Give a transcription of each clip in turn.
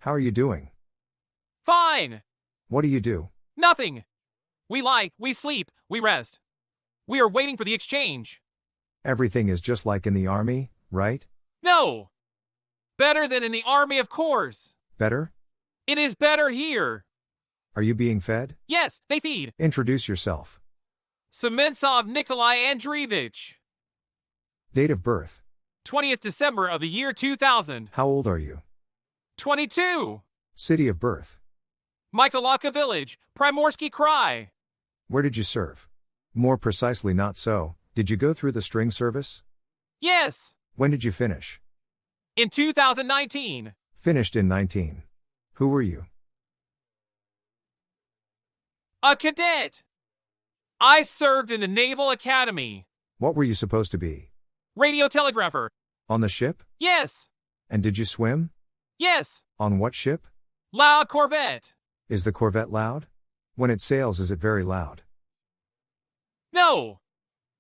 How are you doing? Fine. What do you do? Nothing. We lie, we sleep, we rest. We are waiting for the exchange. Everything is just like in the army, right? No. Better than in the army, of course. Better? It is better here. Are you being fed? Yes, they feed. Introduce yourself. Sementsov Nikolai Andreevich. Date of birth. 20th December of the year 2000. How old are you? 22. City of birth. Mikhailovka Village, Primorsky Krai. Where did you serve? More precisely, not so. Did you go through the string service? Yes. When did you finish? In 2019. Finished in 19. Who were you? A cadet. I served in the Naval Academy. What were you supposed to be? Radio telegrapher. On the ship? Yes. And did you swim? Yes. On what ship? Loud Corvette. Is the Corvette loud? When it sails, is it very loud? No.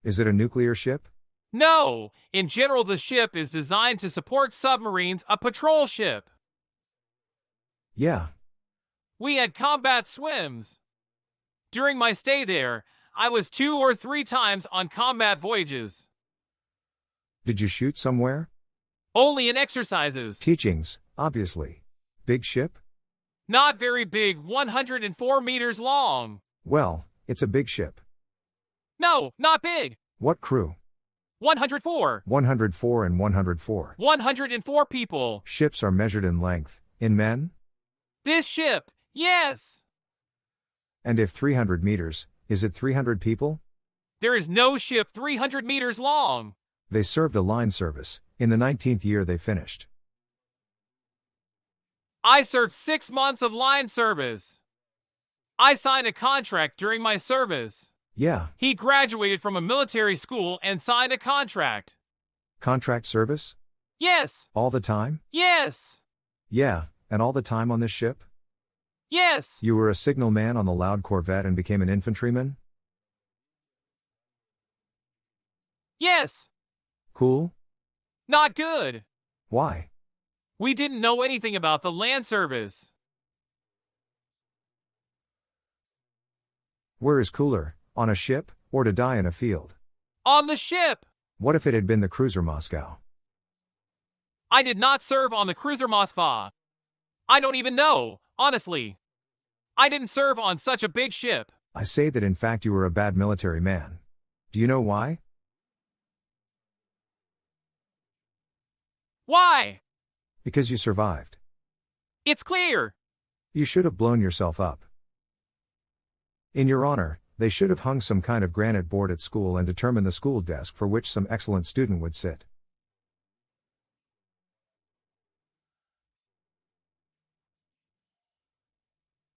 Is it a nuclear ship? No. In general, the ship is designed to support submarines, a patrol ship. Yeah. We had combat swims. During my stay there, I was 2 or 3 times on combat voyages. Did you shoot somewhere? Only in exercises. Teachings, obviously. Big ship? Not very big, 104 meters long. Well, it's a big ship. No, not big. What crew? 104. 104 and 104. 104 people. Ships are measured in length. In men? This ship, yes. And if 300 meters, is it 300 people? There is no ship 300 meters long. They served a line service. In the 19th year they finished. I served 6 months of line service. I signed a contract during my service. Yeah. He graduated from a military school and signed a contract. Contract service? Yes. All the time? Yes. Yeah, and all the time on this ship? Yes. You were a signalman on the Loud Corvette and became an infantryman? Yes. Cool? Not good. Why? We didn't know anything about the land service. Where is cooler, on a ship, or to die in a field? On the ship. What if it had been the cruiser Moscow? I did not serve on the cruiser Moskva. I don't even know, honestly. I didn't serve on such a big ship. I say that in fact you were a bad military man. Do you know why? Why? Because you survived. It's clear. You should have blown yourself up. In your honor, they should have hung some kind of granite board at school and determined the school desk for which some excellent student would sit.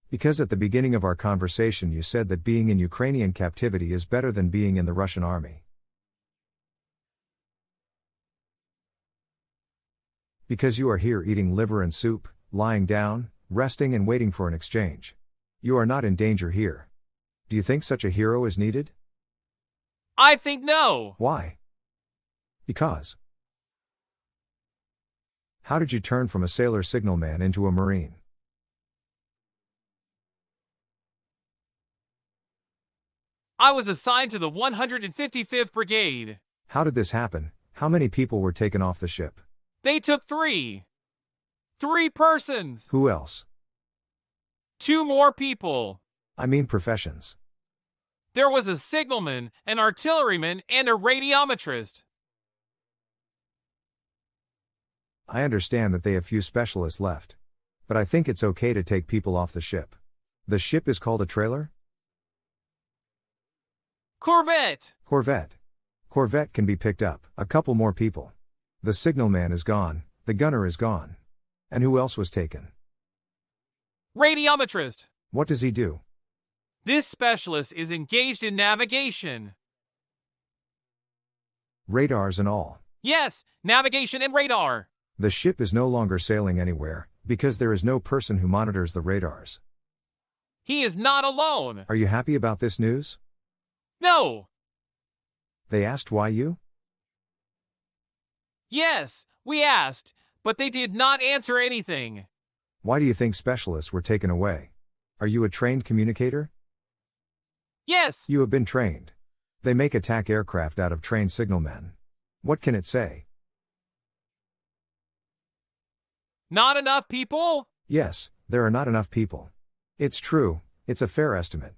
Because at the beginning of our conversation you said that being in Ukrainian captivity is better than being in the Russian army. Because you are here eating liver and soup, lying down, resting and waiting for an exchange. You are not in danger here. Do you think such a hero is needed? I think no. Why? Because. How did you turn from a sailor signalman into a Marine? I was assigned to the 155th Brigade. How did this happen? How many people were taken off the ship? They took 3. 3 persons. Who else? 2 more people. I mean professions. There was a signalman, an artilleryman, and a radiometrist. I understand that they have few specialists left. But I think it's okay to take people off the ship. The ship is called a trailer? Corvette. Corvette. Corvette can be picked up. A couple more people. The signalman is gone, the gunner is gone. And who else was taken? Radiometrist. What does he do? This specialist is engaged in navigation. Radars and all. Yes, navigation and radar. The ship is no longer sailing anywhere, because there is no person who monitors the radars. He is not alone. Are you happy about this news? No. They asked why you? Yes, we asked, but they did not answer anything. Why do you think specialists were taken away? Are you a trained communicator? Yes. You have been trained. They make attack aircraft out of trained signalmen. What can it say? Not enough people? Yes, there are not enough people. It's true, it's a fair estimate.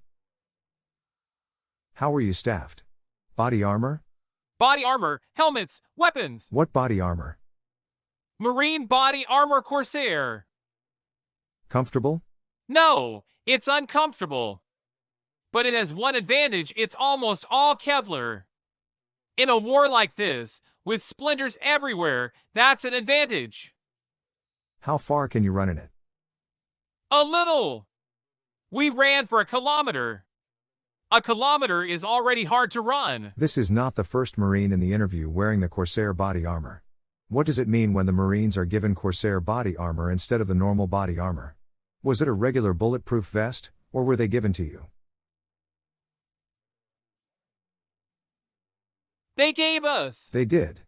How were you staffed? Body armor? Body armor, helmets, weapons. What body armor? Marine body armor Corsair. Comfortable? No, it's uncomfortable. But it has one advantage, it's almost all Kevlar. In a war like this, with splinters everywhere, that's an advantage. How far can you run in it? A little. We ran for a kilometer. A kilometer is already hard to run. This is not the first Marine in the interview wearing the Corsair body armor. What does it mean when the Marines are given Corsair body armor instead of the normal body armor? Was it a regular bulletproof vest, or were they given to you? They gave us. They did.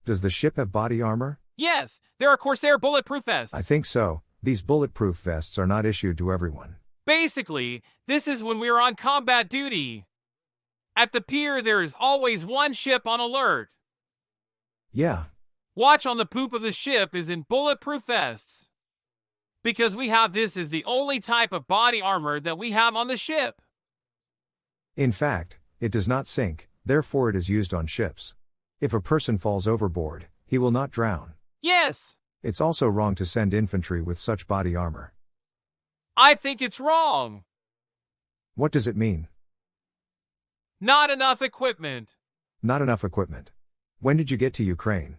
Does the ship have body armor? Yes, there are Corsair bulletproof vests. I think so. These bulletproof vests are not issued to everyone. Basically, this is when we are on combat duty. At the pier, there is always one ship on alert. Yeah. Watch on the poop of the ship is in bulletproof vests. Because we have this as the only type of body armor that we have on the ship. In fact, it does not sink, therefore it is used on ships. If a person falls overboard, he will not drown. Yes. It's also wrong to send infantry with such body armor. I think it's wrong. What does it mean? Not enough equipment. Not enough equipment. When did you get to Ukraine?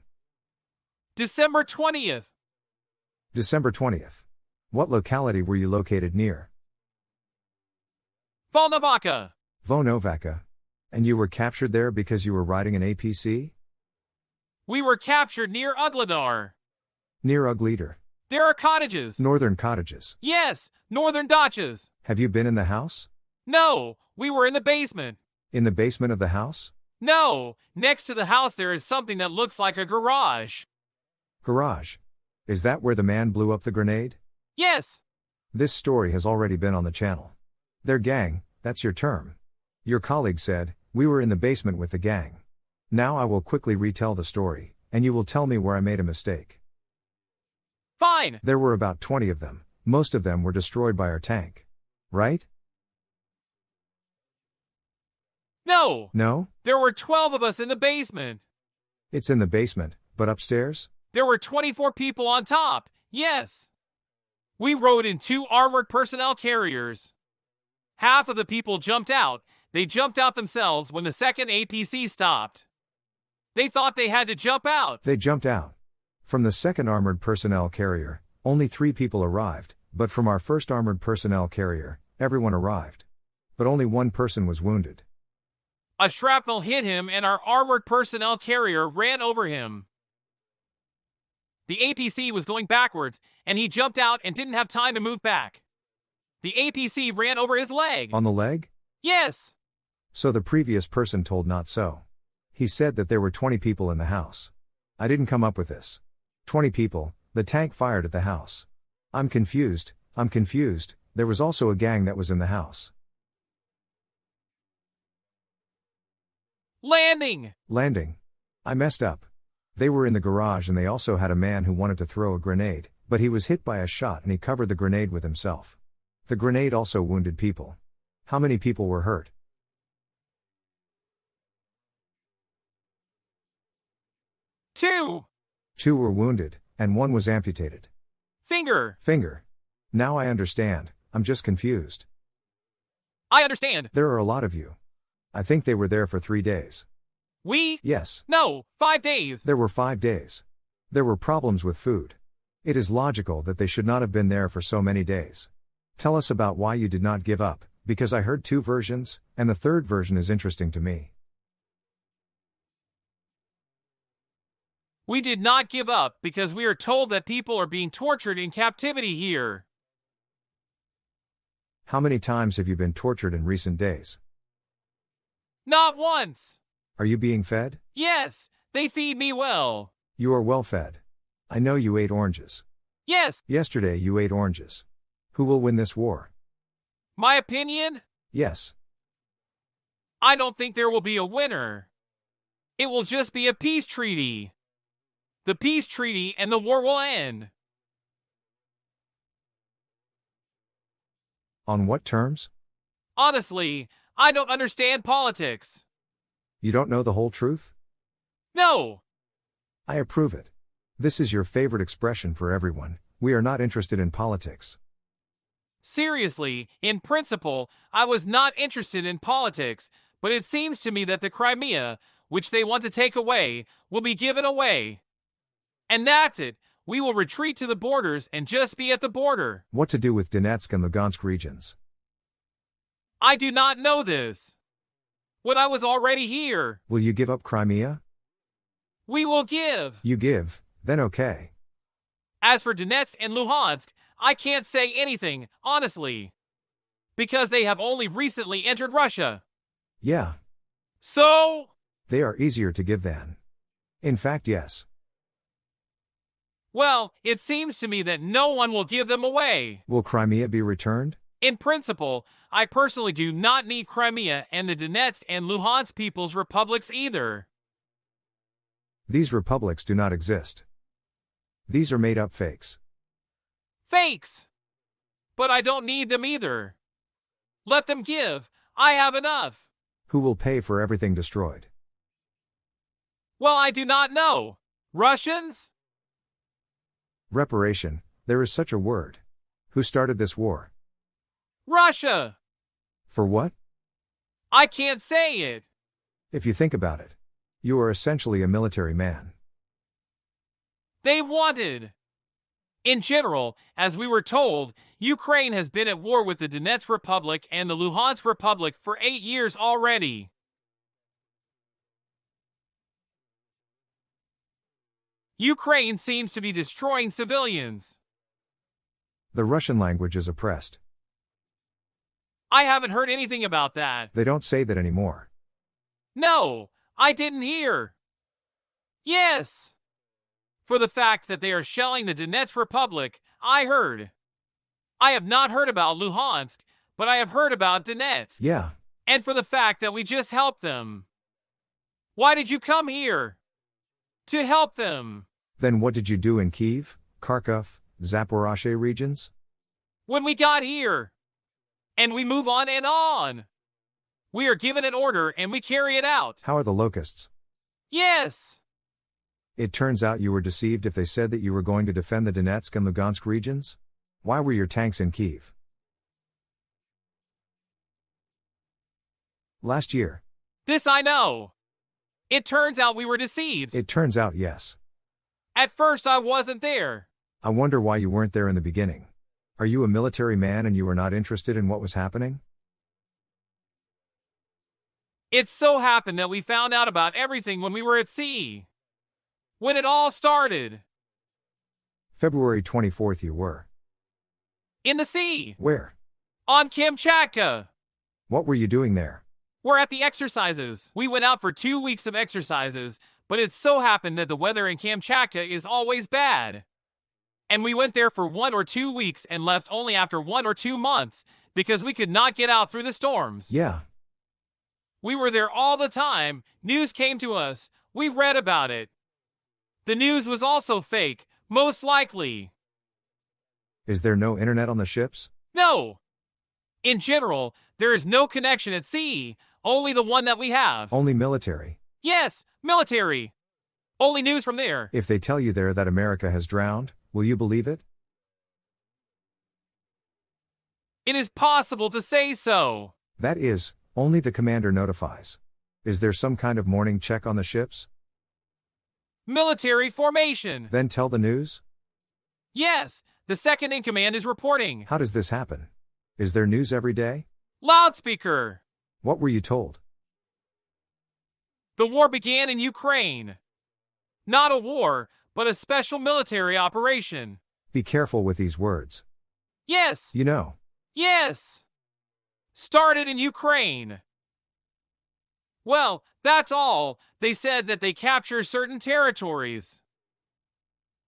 December 20th. December 20th. What locality were you located near? Volnovaka. Vonovaka. And you were captured there because you were riding an APC? We were captured near Ugledar. Near Ugleder. There are cottages. Northern cottages. Yes, northern dachas. Have you been in the house? No, we were in the basement. In the basement of the house? No, next to the house there is something that looks like a garage. Garage. Is that where the man blew up the grenade? Yes. This story has already been on the channel. Their gang, that's your term. Your colleague said, we were in the basement with the gang. Now I will quickly retell the story, and you will tell me where I made a mistake. Fine. There were about 20 of them, most of them were destroyed by our tank. Right? No. No? There were 12 of us in the basement. It's in the basement, but upstairs? There were 24 people on top, yes. We rode in 2 armored personnel carriers. Half of the people jumped out. They jumped out themselves when the second APC stopped. They thought they had to jump out. They jumped out. From the second armored personnel carrier, only 3 people arrived, but from our first armored personnel carrier, everyone arrived. But only 1 person was wounded. A shrapnel hit him and our armored personnel carrier ran over him. The APC was going backwards, and he jumped out and didn't have time to move back. The APC ran over his leg. On the leg? Yes. So the previous person told not so. He said that there were 20 people in the house. I didn't come up with this. 20 people, the tank fired at the house. I'm confused. There was also a gang that was in the house. Landing. I messed up. They were in the garage and they also had a man who wanted to throw a grenade, but he was hit by a shot and he covered the grenade with himself. The grenade also wounded people. How many people were hurt? 2. 2 were wounded, and 1 was amputated. Finger. Now I understand, I'm just confused. I understand. There are a lot of you. I think they were there for 3 days. We? Yes. No, 5 days. There were 5 days. There were problems with food. It is logical that they should not have been there for so many days. Tell us about why you did not give up, because I heard 2 versions, and the third version is interesting to me. We did not give up because we are told that people are being tortured in captivity here. How many times have you been tortured in recent days? Not once. Are you being fed? Yes, they feed me well. You are well fed. I know you ate oranges. Yes. Yesterday you ate oranges. Who will win this war? My opinion? Yes. I don't think there will be a winner. It will just be a peace treaty. The peace treaty and the war will end. On what terms? Honestly, I don't understand politics. You don't know the whole truth? No. I approve it. This is your favorite expression for everyone. We are not interested in politics. Seriously, in principle, I was not interested in politics, but it seems to me that the Crimea, which they want to take away, will be given away. And that's it. We will retreat to the borders and just be at the border. What to do with Donetsk and Lugansk regions? I do not know this. When I was already here. Will you give up Crimea? We will give. You give, then okay. As for Donetsk and Luhansk, I can't say anything, honestly. Because they have only recently entered Russia. Yeah. So? They are easier to give than. In fact, yes. Well, it seems to me that no one will give them away. Will Crimea be returned? In principle, I personally do not need Crimea and the Donetsk and Luhansk People's Republics either. These republics do not exist. These are made-up fakes. Fakes! But I don't need them either. Let them give. I have enough. Who will pay for everything destroyed? Well, I do not know. Russians? Reparation, there is such a word. Who started this war? Russia! For what? I can't say it. If you think about it, you are essentially a military man. They wanted. In general, as we were told, Ukraine has been at war with the Donetsk Republic and the Luhansk Republic for 8 years already. Ukraine seems to be destroying civilians. The Russian language is oppressed. I haven't heard anything about that. They don't say that anymore. No, I didn't hear. Yes. For the fact that they are shelling the Donetsk Republic, I heard. I have not heard about Luhansk, but I have heard about Donetsk. Yeah. And for the fact that we just helped them. Why did you come here? To help them. Then what did you do in Kyiv, Kharkov, Zaporozhye regions? When we got here. And we move on and on. We are given an order and we carry it out. How are the locusts? Yes. It turns out you were deceived if they said that you were going to defend the Donetsk and Lugansk regions? Why were your tanks in Kyiv? Last year. This I know. It turns out we were deceived. It turns out yes. At first I wasn't there. I wonder why you weren't there in the beginning. Are you a military man and you were not interested in what was happening? It so happened that we found out about everything when we were at sea. When it all started. February 24th you were. In the sea. Where? On Kamchatka. What were you doing there? We're at the exercises. We went out for 2 weeks of exercises, but it so happened that the weather in Kamchatka is always bad. And we went there for 1 or 2 weeks and left only after 1 or 2 months because we could not get out through the storms. Yeah. We were there all the time. News came to us. We read about it. The news was also fake, most likely. Is there no internet on the ships? No. In general, there is no connection at sea, only the one that we have. Only military. Yes, military. Only news from there. If they tell you there that America has drowned, will you believe it? It is possible to say so. That is, only the commander notifies. Is there some kind of morning check on the ships? Military formation. Then tell the news? Yes, the second in command is reporting. How does this happen? Is there news every day? Loudspeaker. What were you told? The war began in Ukraine. Not a war, but a special military operation. Be careful with these words. Yes. You know. Yes. Started in Ukraine. Well, that's all. They said that they capture certain territories.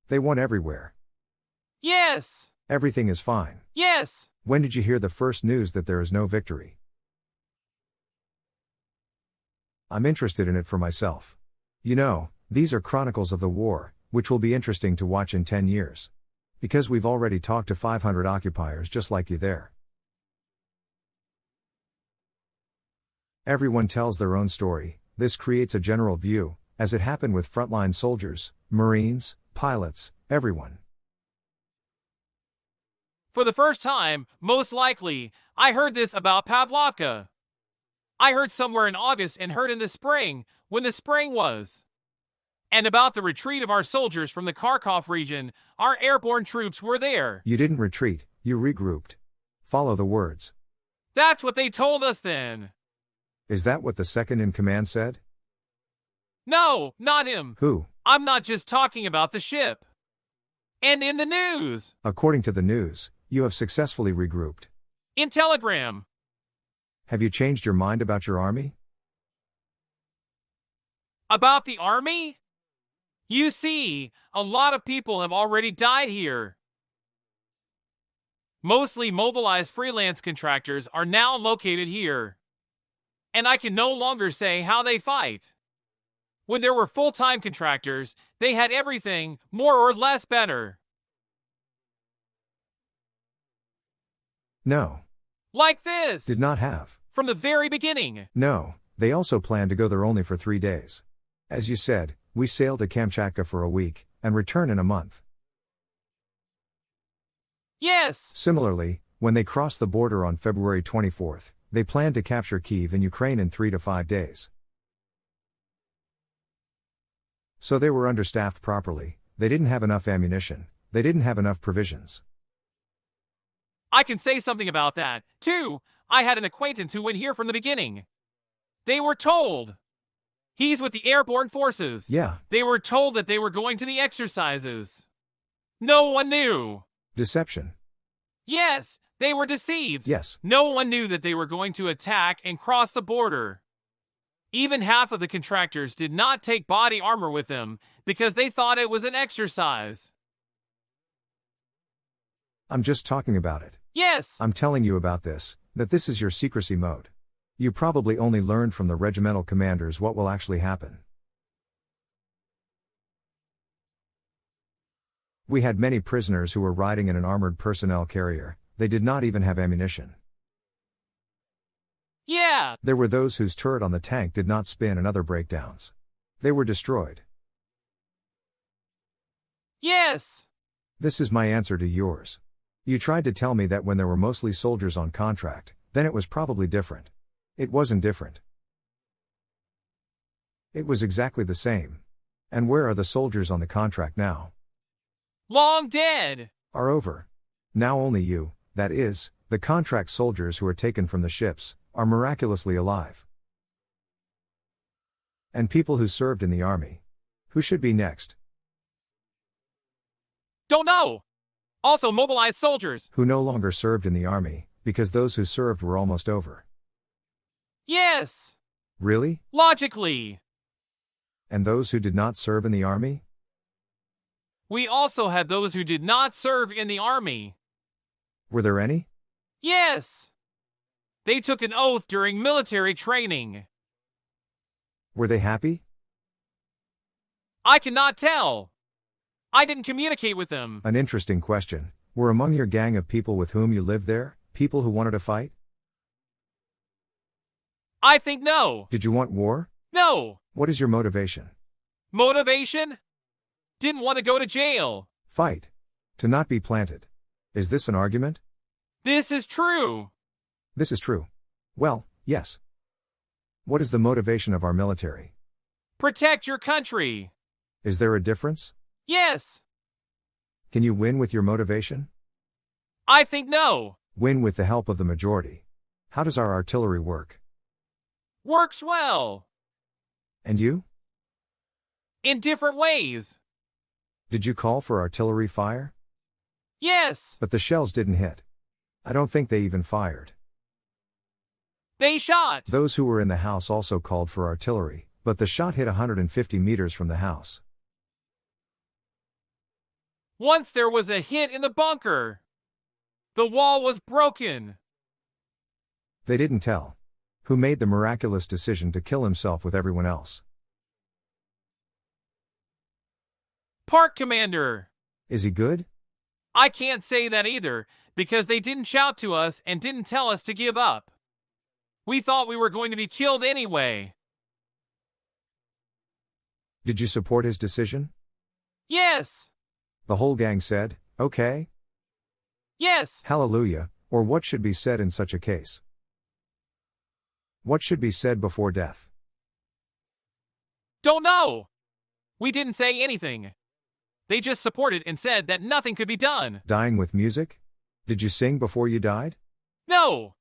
They won everywhere. Yes. Everything is fine. Yes. When did you hear the first news that there is no victory? I'm interested in it for myself. You know, these are chronicles of the war, which will be interesting to watch in 10 years. Because we've already talked to 500 occupiers just like you there. Everyone tells their own story. This creates a general view, as it happened with frontline soldiers, Marines, pilots, everyone. For the first time, most likely, I heard this about Pavlovka. I heard somewhere in August and heard in the spring, when the spring was. And about the retreat of our soldiers from the Kharkov region, our airborne troops were there. You didn't retreat, you regrouped. Follow the words. That's what they told us then. Is that what the second in command said? No, not him. Who? I'm not just talking about the ship. And in the news. According to the news, you have successfully regrouped. In Telegram. Have you changed your mind about your army? About the army? You see, a lot of people have already died here. Mostly mobilized freelance contractors are now located here. And I can no longer say how they fight. When there were full-time contractors, they had everything more or less better. No. Like this. Did not have. From the very beginning. No, they also planned to go there only for 3 days. As you said, we sailed to Kamchatka for a week, and return in a month. Yes. Similarly, when they crossed the border on February 24th, they planned to capture Kyiv in Ukraine in 3 to 5 days. So they were understaffed properly, they didn't have enough ammunition, they didn't have enough provisions. I can say something about that, too. I had an acquaintance who went here from the beginning. They were told. He's with the airborne forces. Yeah. They were told that they were going to the exercises. No one knew. Deception. Yes, they were deceived. Yes. No one knew that they were going to attack and cross the border. Even half of the contractors did not take body armor with them because they thought it was an exercise. I'm just talking about it. Yes. I'm telling you about this, that this is your secrecy mode. You probably only learned from the regimental commanders what will actually happen. We had many prisoners who were riding in an armored personnel carrier, they did not even have ammunition. Yeah. There were those whose turret on the tank did not spin and other breakdowns. They were destroyed. Yes. This is my answer to yours. You tried to tell me that when there were mostly soldiers on contract, then it was probably different. It wasn't different. It was exactly the same. And where are the soldiers on the contract now? Long dead. Are over. Now only you, that is, the contract soldiers who are taken from the ships, are miraculously alive. And people who served in the army. Who should be next? Don't know. Also mobilized soldiers. Who no longer served in the army, because those who served were almost over. Yes. Really? Logically. And those who did not serve in the army? We also had those who did not serve in the army. Were there any? Yes. They took an oath during military training. Were they happy? I cannot tell. I didn't communicate with them. An interesting question. Were among your gang of people with whom you lived there, people who wanted to fight? I think no. Did you want war? No. What is your motivation? Motivation? Didn't want to go to jail. Fight. To not be planted. Is this an argument? This is true. This is true. Well, yes. What is the motivation of our military? Protect your country. Is there a difference? Yes. Can you win with your motivation? I think no. Win with the help of the majority. How does our artillery work? Works well. And you? In different ways. Did you call for artillery fire? Yes. But the shells didn't hit. I don't think they even fired. They shot. Those who were in the house also called for artillery, but the shot hit 150 meters from the house. Once there was a hit in the bunker. The wall was broken. They didn't tell. Who made the miraculous decision to kill himself with everyone else? Park commander. Is he good? I can't say that either, because they didn't shout to us and didn't tell us to give up. We thought we were going to be killed anyway. Did you support his decision? Yes. The whole gang said, okay? Yes. Hallelujah, or what should be said in such a case? What should be said before death? Don't know. We didn't say anything. They just supported and said that nothing could be done. Dying with music? Did you sing before you died? No.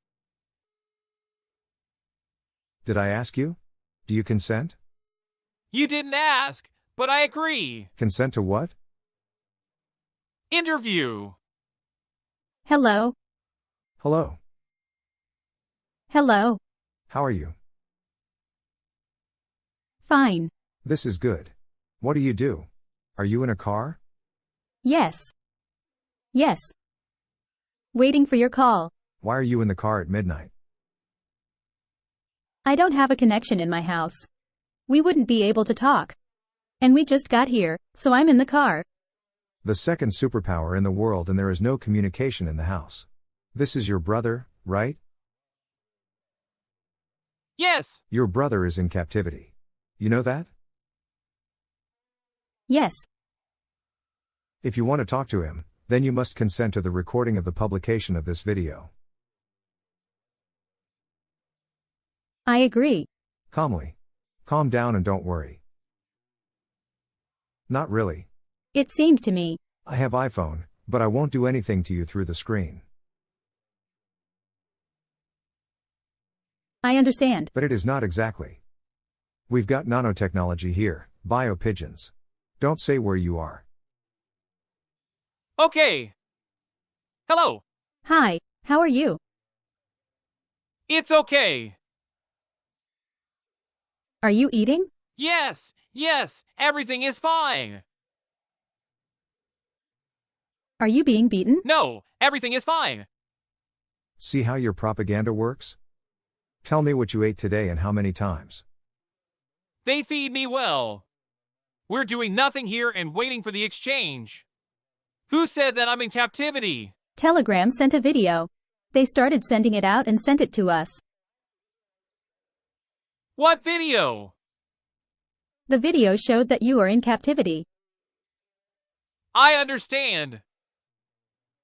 Did I ask you? Do you consent? You didn't ask, but I agree. Consent to what? Interview. Hello. Hello. Hello. How are you? Fine. This is good. What do you do? Are you in a car? Yes. Yes. Waiting for your call. Why are you in the car at midnight? I don't have a connection in my house. We wouldn't be able to talk. And we just got here, so I'm in the car. The second superpower in the world, and there is no communication in the house. This is your brother, right? Yes. Your brother is in captivity. You know that? Yes. If you want to talk to him, then you must consent to the recording of the publication of this video. I agree. Calmly. Calm down and don't worry. Not really. It seemed to me. I have iPhone, but I won't do anything to you through the screen. I understand. But it is not exactly. We've got nanotechnology here, bio pigeons. Don't say where you are. Okay. Hello. Hi, how are you? It's okay. Are you eating? Yes. Yes. Everything is fine. Are you being beaten? No. Everything is fine. See how your propaganda works? Tell me what you ate today and how many times. They feed me well. We're doing nothing here and waiting for the exchange. Who said that I'm in captivity? Telegram sent a video. They started sending it out and sent it to us. What video? The video showed that you are in captivity. I understand.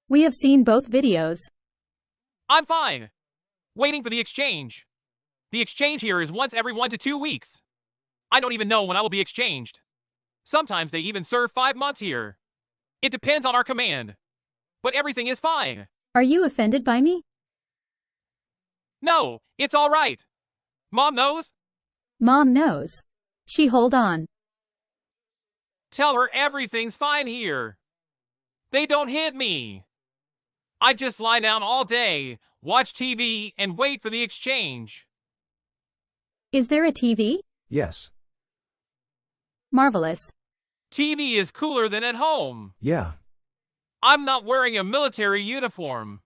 We have seen both videos. I'm fine. Waiting for the exchange. The exchange here is once every 1 to 2 weeks. I don't even know when I will be exchanged. Sometimes they even serve 5 months here. It depends on our command. But everything is fine. Are you offended by me? No, it's all right. Mom knows? Mom knows. She hold on. Tell her everything's fine here. They don't hit me. I just lie down all day, watch TV, and wait for the exchange. Is there a TV? Yes. Marvelous. TV is cooler than at home. Yeah. I'm not wearing a military uniform.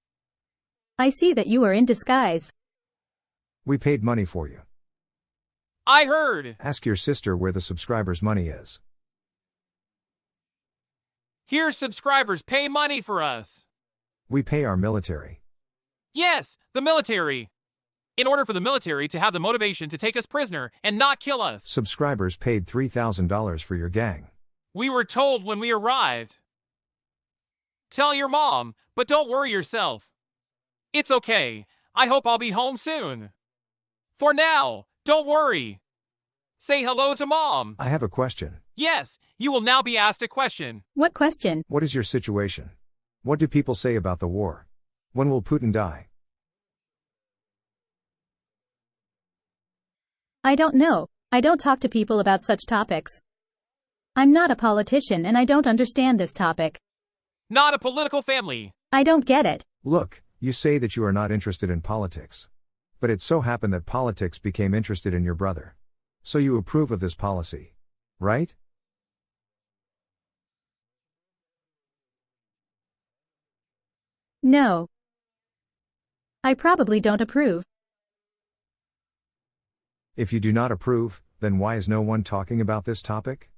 I see that you are in disguise. We paid money for you. I heard. Ask your sister where the subscribers' money is. Here subscribers pay money for us. We pay our military. Yes, the military. In order for the military to have the motivation to take us prisoner and not kill us. Subscribers paid $3,000 for your gang. We were told when we arrived. Tell your mom, but don't worry yourself. It's okay. I hope I'll be home soon. For now, don't worry. Say hello to Mom. I have a question. Yes, you will now be asked a question. What question? What is your situation? What do people say about the war? When will Putin die? I don't know. I don't talk to people about such topics. I'm not a politician and I don't understand this topic. Not a political family. I don't get it. Look, you say that you are not interested in politics. But it so happened that politics became interested in your brother. So you approve of this policy. Right? No. I probably don't approve. If you do not approve, then why is no one talking about this topic?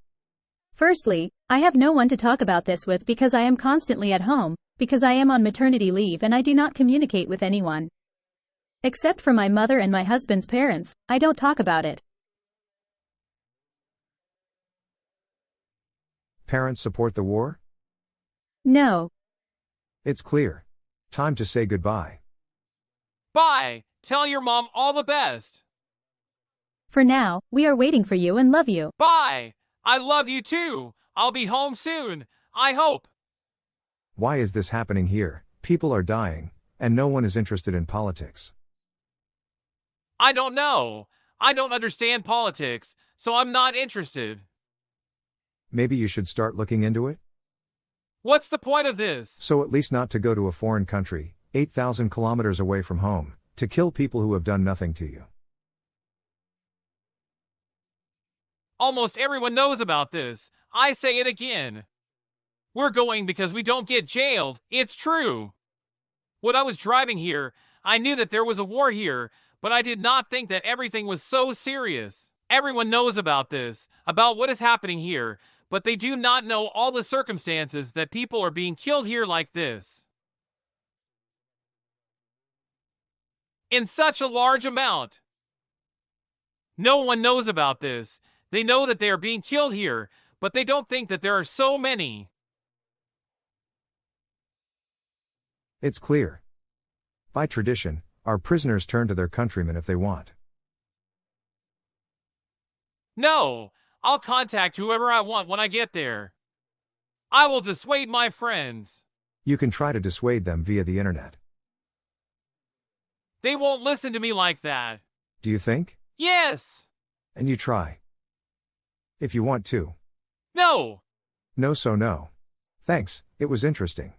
Firstly, I have no one to talk about this with because I am constantly at home, because I am on maternity leave and I do not communicate with anyone. Except for my mother and my husband's parents, I don't talk about it. Parents support the war? No. It's clear. Time to say goodbye. Bye. Tell your mom all the best. For now, we are waiting for you and love you. Bye. I love you too. I'll be home soon. I hope. Why is this happening here? People are dying, and no one is interested in politics. I don't know. I don't understand politics, so I'm not interested. Maybe you should start looking into it? What's the point of this? So at least not to go to a foreign country, 8,000 kilometers away from home, to kill people who have done nothing to you. Almost everyone knows about this. I say it again. We're going because we don't get jailed. It's true. When I was driving here, I knew that there was a war here, but I did not think that everything was so serious. Everyone knows about this, about what is happening here, but they do not know all the circumstances that people are being killed here like this. In such a large amount. No one knows about this. They know that they are being killed here, but they don't think that there are so many. It's clear. By tradition, our prisoners turn to their countrymen if they want. No, I'll contact whoever I want when I get there. I will dissuade my friends. You can try to dissuade them via the internet. They won't listen to me like that. Do you think? Yes. And you try. If you want to. No. No, so no. Thanks, it was interesting.